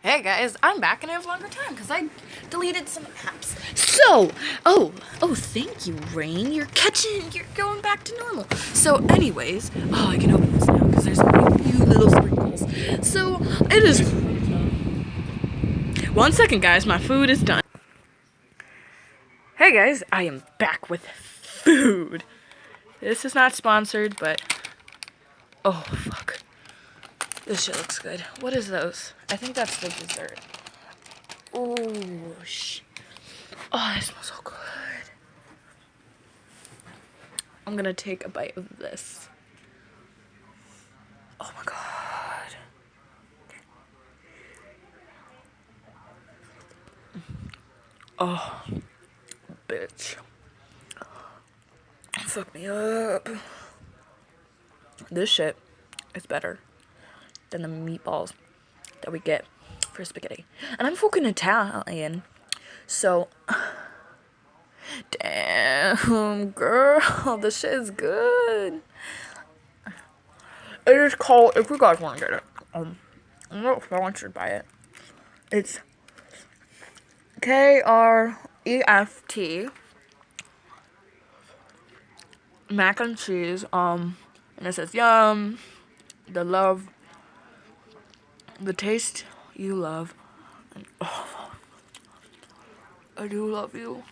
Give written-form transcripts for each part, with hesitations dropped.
Hey guys, I'm back and I have longer time because I deleted some apps. So, thank you, Rain. You're going back to normal. So, anyways, I can open this now because there's a few little sprinkles. So, it is. 1 second, guys. My food is done. Hey guys, I am back with food. This is not sponsored, but oh fuck. This shit looks good. What is those? I think that's the dessert. Oh, oh, it smells so good. I'm gonna take a bite of this. Oh my god. Oh, bitch. Fuck me up. This shit is better than the meatballs that we get for spaghetti. And I'm fucking Italian. So, damn, girl, this shit is good. It is called, if you guys want to get it, I'm not sponsored by it. It's KREFT mac and cheese, and it says yum, the taste you love, and oh, I do love you.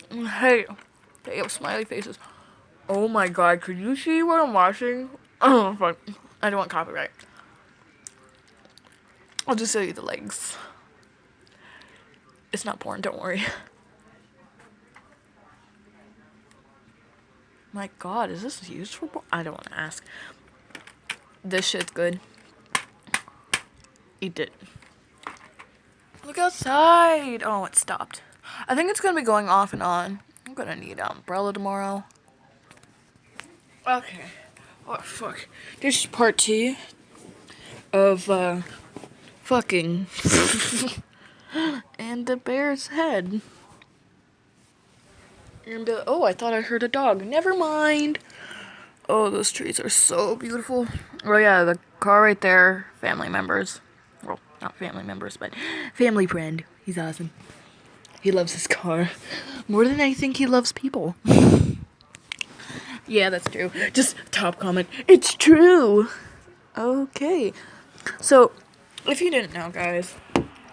Hey, they have smiley faces. Oh my god, could you see what I'm watching? Oh fuck, I don't want copyright. I'll just show you the legs. It's not porn, don't worry. My god, is this used for porn? I don't want to ask. This shit's good. Eat it. Look outside. Oh, it stopped. I think it's gonna be going off and on. I'm gonna need an umbrella tomorrow. Okay. Oh, fuck. This is part 2 of, fucking. And the bear's head. And, oh, I thought I heard a dog. Never mind. Oh, those trees are so beautiful. Oh, yeah, the car right there, family members. Well, not family members, but family friend. He's awesome. He loves his car more than I think he loves people. Yeah, that's true. Just top comment. It's true. Okay. So, if you didn't know, guys,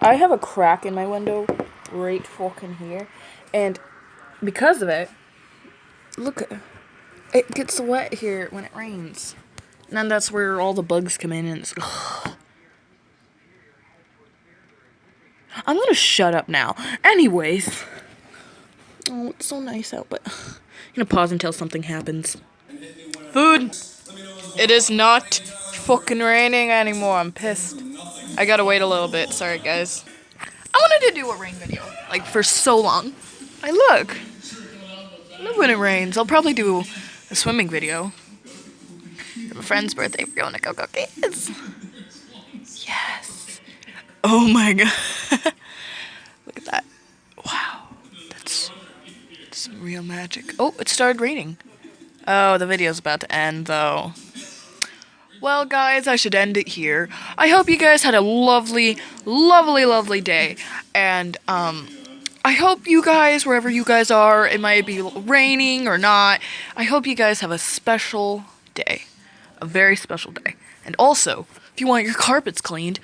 I have a crack in my window right fucking here. And because of it, look, it gets wet here when it rains. And then that's where all the bugs come in and it's... I'm gonna shut up now. Anyways. Oh, it's so nice out, but... I'm gonna pause until something happens. Food! It is not fucking raining anymore. I'm pissed. I gotta wait a little bit. Sorry, guys. I wanted to do a rain video, like, for so long. I love when it rains. I'll probably do a swimming video. For my friend's birthday. We're going to go kids. Yes. Oh my god. Look at that. Wow. That's some real magic. Oh, it started raining. Oh, the video's about to end, though. Well, guys, I should end it here. I hope you guys had a lovely, lovely, lovely day. And, I hope you guys, wherever you guys are, it might be raining or not, I hope you guys have a special day. A very special day. And also, if you want your carpets cleaned,